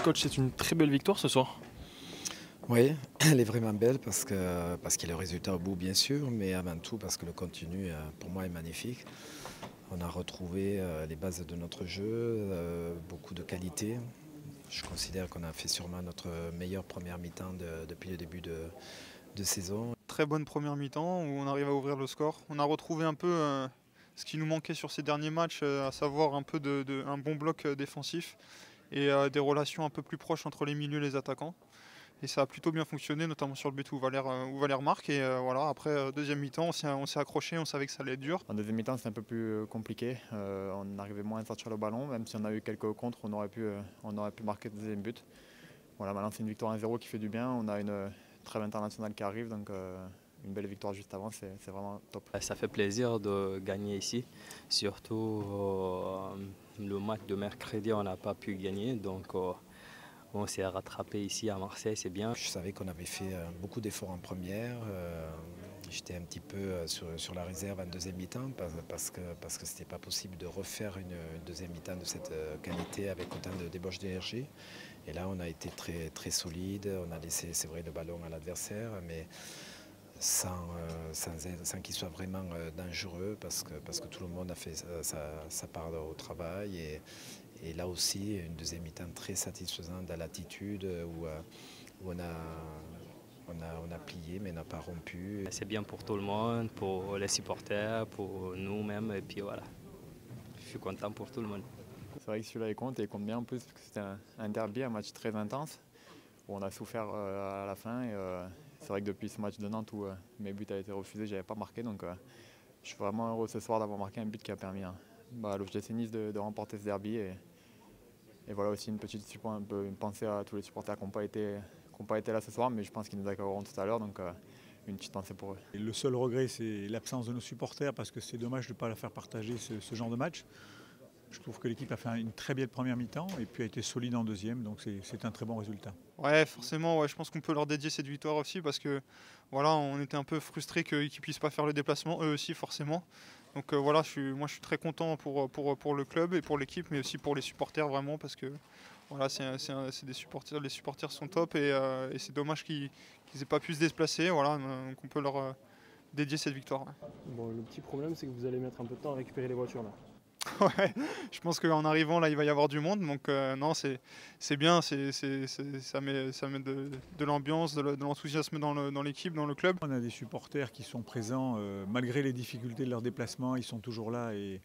Coach, c'est une très belle victoire ce soir. Oui, elle est vraiment belle parce qu'il y a le résultat au bout bien sûr, mais avant tout parce que le contenu pour moi est magnifique. On a retrouvé les bases de notre jeu, beaucoup de qualité. Je considère qu'on a fait sûrement notre meilleure première mi-temps depuis le début de saison. Très bonne première mi-temps où on arrive à ouvrir le score. On a retrouvé un peu ce qui nous manquait sur ces derniers matchs, à savoir un peu un bon bloc défensif et des relations un peu plus proches entre les milieux et les attaquants. Et ça a plutôt bien fonctionné, notamment sur le but où Valère marque. Et voilà, après, deuxième mi-temps, on s'est accroché, on savait que ça allait être dur. En deuxième mi-temps, c'était un peu plus compliqué. On arrivait moins à sortir le ballon. Même si on a eu quelques contres, on aurait pu marquer le deuxième but. Voilà, maintenant, c'est une victoire 1-0 qui fait du bien. On a une trêve internationale qui arrive. Donc, une belle victoire juste avant, c'est vraiment top. Ça fait plaisir de gagner ici. Surtout le match de mercredi, on n'a pas pu gagner. Donc, on s'est rattrapé ici à Marseille, c'est bien. Je savais qu'on avait fait beaucoup d'efforts en première. J'étais un petit peu sur la réserve en deuxième mi-temps parce que ce n'était pas possible de refaire une deuxième mi-temps de cette qualité avec autant de débauche d'énergie. Et là, on a été très, très solide. On a laissé, c'est vrai, le ballon à l'adversaire, mais sans qu'il soit vraiment dangereux parce que tout le monde a fait sa part au travail. Et là aussi, une deuxième mi-temps très satisfaisante dans l'attitude où on a plié mais n'a pas rompu. C'est bien pour tout le monde, pour les supporters, pour nous-mêmes. Et puis voilà, je suis content pour tout le monde. C'est vrai que celui-là, il compte bien en plus parce que c'était un derby, un match très intense où on a souffert à la fin. Et, c'est vrai que depuis ce match de Nantes où mes buts avaient été refusés, je n'avais pas marqué. Donc je suis vraiment heureux ce soir d'avoir marqué un but qui a permis à l'OGC Nice de remporter ce derby. Et voilà aussi une pensée à tous les supporters qui n'ont pas été là ce soir, mais je pense qu'ils nous accueilleront tout à l'heure. Donc une petite pensée pour eux. Et le seul regret, c'est l'absence de nos supporters parce que c'est dommage de ne pas leur faire partager ce genre de match. Je trouve que l'équipe a fait une très belle première mi-temps et puis a été solide en deuxième, donc c'est un très bon résultat. Ouais, forcément, ouais, je pense qu'on peut leur dédier cette victoire aussi parce que voilà, on était un peu frustrés qu'ils ne puissent pas faire le déplacement, eux aussi forcément. Donc voilà, moi je suis très content pour le club et pour l'équipe, mais aussi pour les supporters vraiment parce que voilà, c'est des supporters, les supporters sont top et c'est dommage qu'ils n'aient pas pu se déplacer. Voilà, donc on peut leur dédier cette victoire. Ouais. Bon, le petit problème, c'est que vous allez mettre un peu de temps à récupérer les voitures là. Ouais, je pense qu'en arrivant là, il va y avoir du monde, donc non, c'est bien, ça met de l'ambiance, de l'enthousiasme dans l'équipe, dans le club. On a des supporters qui sont présents malgré les difficultés de leur déplacement, ils sont toujours là et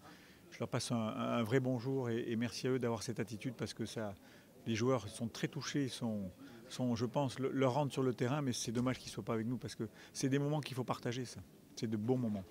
je leur passe un vrai bonjour et merci à eux d'avoir cette attitude parce que les joueurs sont très touchés, je pense, leur rentrent sur le terrain, mais c'est dommage qu'ils ne soient pas avec nous parce que c'est des moments qu'il faut partager, ça. C'est de bons moments.